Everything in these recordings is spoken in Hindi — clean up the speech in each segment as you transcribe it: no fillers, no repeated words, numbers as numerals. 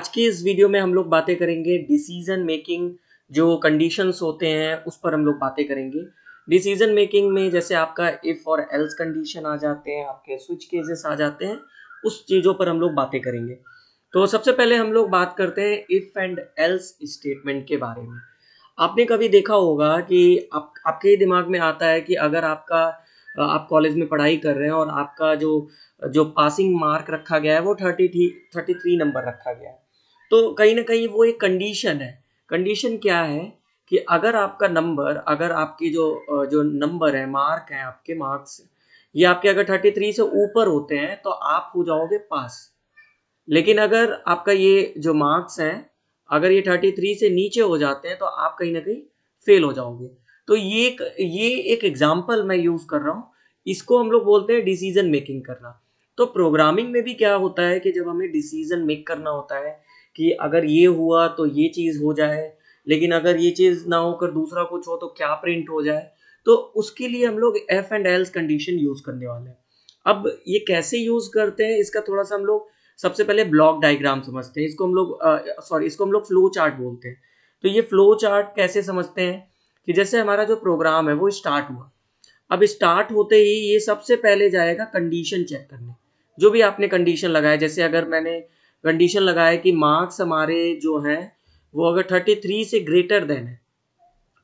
आज की इस वीडियो में हम लोग बातें करेंगे डिसीजन मेकिंग जो कंडीशंस होते हैं उस पर हम लोग बातें करेंगे। डिसीजन मेकिंग में जैसे आपका इफ और एल्स कंडीशन आ जाते हैं, आपके स्विच केसेस आ जाते हैं, उस चीज़ों पर हम लोग बातें करेंगे। तो सबसे पहले हम लोग बात करते हैं इफ एंड एल्स स्टेटमेंट के बारे में। आपने कभी देखा होगा कि आपके दिमाग में आता है कि अगर आप कॉलेज में पढ़ाई कर रहे हैं और आपका जो जो पासिंग मार्क रखा गया है वो 33 नंबर रखा गया है, तो कहीं ना कहीं वो एक कंडीशन है। कंडीशन क्या है कि अगर आपकी जो नंबर है, मार्क है, आपके मार्क्स ये आपके अगर 33 से ऊपर होते हैं तो आप हो जाओगे पास। लेकिन अगर आपका ये जो मार्क्स हैं, अगर ये 33 से नीचे हो जाते हैं तो आप कहीं ना कहीं फेल हो जाओगे। तो ये एक एग्जाम्पल मैं यूज कर रहा हूँ। इसको हम लोग बोलते हैं डिसीजन मेकिंग करना। तो प्रोग्रामिंग में भी क्या होता है कि जब हमें डिसीजन मेक करना होता है कि अगर ये हुआ तो ये चीज हो जाए, लेकिन अगर ये चीज ना होकर दूसरा कुछ हो तो क्या प्रिंट हो जाए, तो उसके लिए हम लोग F and else condition use करने वाले हैं। अब ये कैसे यूज करते हैं इसका थोड़ा सा हम लोग सबसे पहले ब्लॉक डायग्राम समझते हैं। इसको हम लोग फ्लो चार्ट बोलते हैं। तो ये फ्लो चार्ट कैसे समझते हैं कि जैसे हमारा जो प्रोग्राम है वो स्टार्ट हुआ। अब स्टार्ट होते ही ये सबसे पहले जाएगा कंडीशन चेक करने। जो भी आपने कंडीशन लगाया, जैसे अगर मैंने कंडीशन लगाया कि मार्क्स हमारे जो हैं वो अगर 33 से ग्रेटर देन है,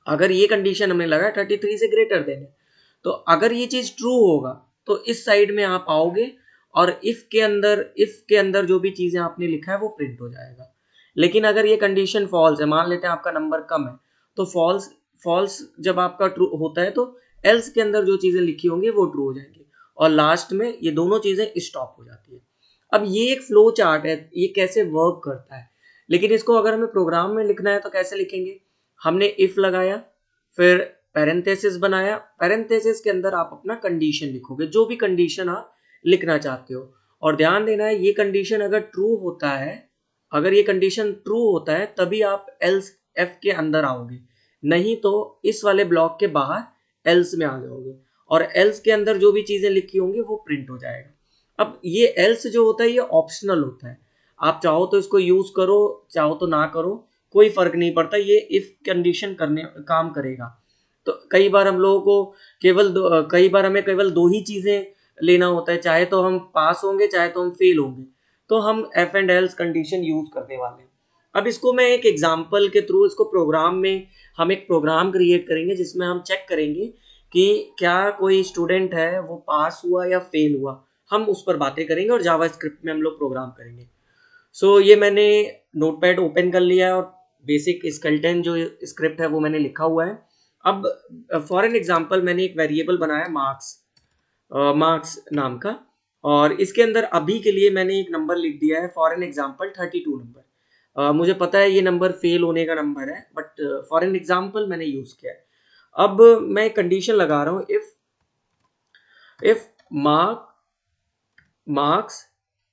अगर ये कंडीशन हमने लगाया 33 से ग्रेटर देन है, तो अगर ये चीज ट्रू होगा तो इस साइड में आप आओगे और इफ के अंदर जो भी चीजें आपने लिखा है वो प्रिंट हो जाएगा। लेकिन अगर ये कंडीशन फॉल्स है, मान लेते हैं आपका नंबर कम है, तो फॉल्स फॉल्स जब आपका ट्रू होता है तो एल्स के अंदर जो चीजें लिखी होंगी वो ट्रू हो जाएंगी और लास्ट में ये दोनों चीजें स्टॉप हो जाती है। अब ये एक फ्लो चार्ट है, ये कैसे वर्क करता है। लेकिन इसको अगर हमें प्रोग्राम में लिखना है तो कैसे लिखेंगे। हमने इफ लगाया, फिर पैरेंथेसिस बनाया, पैरेंथेसिस के अंदर आप अपना कंडीशन लिखोगे, जो भी कंडीशन आप लिखना चाहते हो। और ध्यान देना है ये कंडीशन अगर ट्रू होता है, अगर ये कंडीशन ट्रू होता है तभी आप एल्स एफ के अंदर आओगे, नहीं तो इस वाले ब्लॉक के बाहर एल्स में आ जाओगे और एल्स के अंदर जो भी चीजें लिखी होंगी वो प्रिंट हो जाएगा। अब ये एल्स जो होता है ये ऑप्शनल होता है। आप चाहो तो इसको यूज करो, चाहो तो ना करो, कोई फर्क नहीं पड़ता, ये इफ कंडीशन करने काम करेगा। तो कई बार हम लोगों को कई बार हमें केवल दो ही चीजें लेना होता है, चाहे तो हम पास होंगे चाहे तो हम फेल होंगे, तो हम F and else condition use करने वाले हैं। अब इसको मैं एक एग्जांपल के थ्रू, इसको प्रोग्राम में हम एक प्रोग्राम क्रिएट करेंगे जिसमें हम चेक करेंगे कि क्या कोई स्टूडेंट है वो पास हुआ या फेल हुआ। हम उस पर बातें करेंगे और जावास्क्रिप्ट में हम लोग प्रोग्राम करेंगे। सो ये मैंने नोटपैड ओपन कर लिया है और बेसिक स्केलेटन जो स्क्रिप्ट है वो मैंने लिखा हुआ है। अब फॉर एन एग्जांपल मैंने एक वेरिएबल बनाया मार्क्स नाम का, और इसके अंदर अभी के लिए मैंने एक नंबर लिख दिया है, फॉर एन एग्जांपल 32 नंबर। मुझे पता है ये नंबर फेल होने का नंबर है, बट फॉर एन एग्जांपल मैंने यूज किया है। अब मैं कंडीशन लगा रहा हूँ, इफ मार्क्स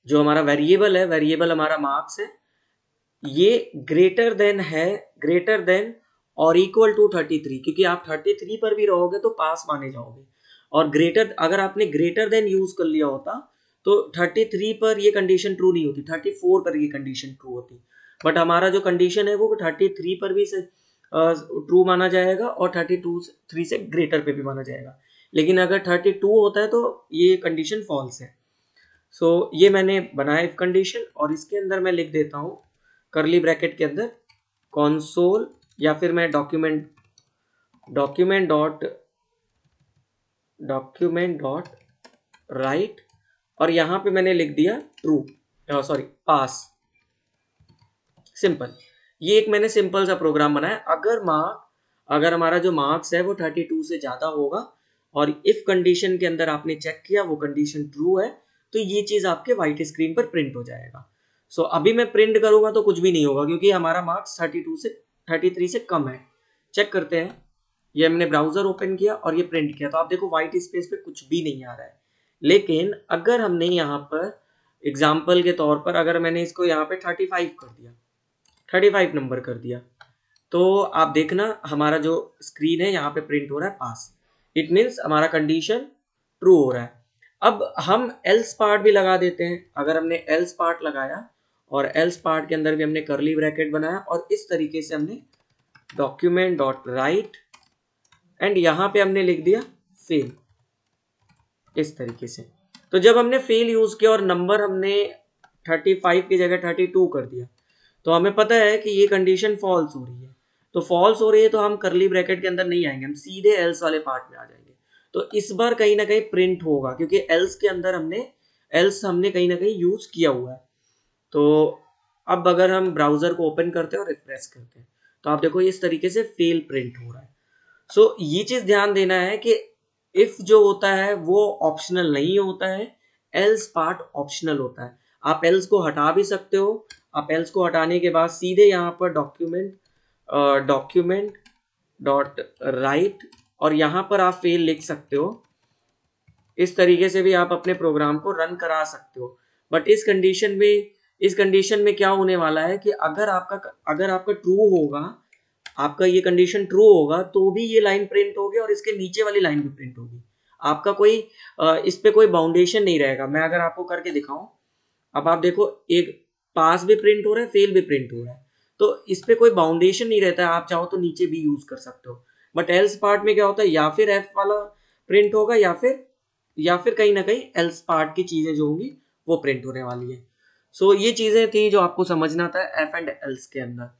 जो हमारा वेरिएबल है, वेरिएबल हमारा मार्क्स है, ये ग्रेटर देन और इक्वल टू 33, क्योंकि आप 33 पर भी रहोगे तो पास माने जाओगे। और अगर आपने ग्रेटर देन यूज कर लिया होता तो 33 पर ये कंडीशन ट्रू नहीं होती, 34 पर ये कंडीशन ट्रू होती। बट हमारा जो कंडीशन है वो 33 पर भी ट्रू माना जाएगा और 33 से ग्रेटर पे भी माना जाएगा। लेकिन अगर 32 होता है तो ये कंडीशन फॉल्स है। सो ये मैंने बनाया इफ कंडीशन और इसके अंदर मैं लिख देता हूँ करली ब्रैकेट के अंदर कॉन्सोल, या फिर मैं डॉक्यूमेंट डॉट राइट, और यहाँ पे मैंने लिख दिया ट्रू, सॉरी पास। सिंपल, ये एक मैंने सिंपल सा प्रोग्राम बनाया। अगर हमारा जो मार्क्स है वो 32 से ज्यादा होगा और इफ कंडीशन के अंदर आपने चेक किया वो कंडीशन ट्रू है, तो ये चीज आपके व्हाइट स्क्रीन पर प्रिंट हो जाएगा। सो अभी मैं प्रिंट करूंगा तो कुछ भी नहीं होगा क्योंकि हमारा मार्क्स 33 से कम है। चेक करते हैं, ये हमने ब्राउजर ओपन किया और ये प्रिंट किया तो आप देखो व्हाइट स्पेस पे कुछ भी नहीं आ रहा है। लेकिन अगर हमने यहाँ पर एग्जाम्पल के तौर पर अगर मैंने इसको यहाँ पे 35 नंबर कर दिया, तो आप देखना हमारा जो स्क्रीन है यहाँ पे प्रिंट हो रहा है पास। इट मीन्स हमारा कंडीशन ट्रू हो रहा है। अब हम एल्स पार्ट भी लगा देते हैं। अगर हमने एल्स पार्ट लगाया और एल्स पार्ट के अंदर भी हमने कर्ली ब्रैकेट बनाया और इस तरीके से हमने डॉक्यूमेंट डॉट राइट एंड यहां पे हमने लिख दिया फेल, इस तरीके से। तो जब हमने फेल यूज किया और नंबर हमने 35 की जगह 32 कर दिया, तो हमें पता है कि ये कंडीशन फॉल्स हो रही है। तो फॉल्स हो रही है तो हम कर्ली ब्रैकेट के अंदर नहीं आएंगे, हम सीधे एल्स वाले पार्ट में आ जाएंगे। तो इस बार कहीं ना कहीं प्रिंट होगा क्योंकि एल्स के अंदर हमने कहीं ना कहीं यूज किया हुआ है। तो अब अगर हम ब्राउजर को ओपन करते हैं और रिफ्रेश करते हैं तो आप देखो इस तरीके से फेल प्रिंट हो रहा है। सो ये चीज ध्यान देना है कि इफ जो होता है वो ऑप्शनल नहीं होता है, एल्स पार्ट ऑप्शनल होता है। आप एल्स को हटा भी सकते हो। आप एल्स को हटाने के बाद सीधे यहाँ पर डॉक्यूमेंट डॉट राइट और यहाँ पर आप फेल लिख सकते हो। इस तरीके से भी आप अपने प्रोग्राम को रन करा सकते हो। बट इस कंडीशन में क्या होने वाला है कि अगर आपका ट्रू होगा, आपका ये कंडीशन ट्रू होगा तो भी ये लाइन प्रिंट होगी और इसके नीचे वाली लाइन भी प्रिंट होगी। आपका कोई इस पे कोई बाउंडेशन नहीं रहेगा। मैं अगर आपको करके दिखाऊं, अब आप देखो एक पास भी प्रिंट हो रहा है, फेल भी प्रिंट हो रहा है। तो इस पे कोई बाउंडेशन नहीं रहता है, आप चाहो तो नीचे भी यूज कर सकते हो। बट एल्स पार्ट में क्या होता है, या फिर एफ वाला प्रिंट होगा या फिर कहीं ना कहीं एल्स पार्ट की चीजें जो होंगी वो प्रिंट होने वाली है। सो ये चीजें थी जो आपको समझना था एफ एंड एल्स के अंदर।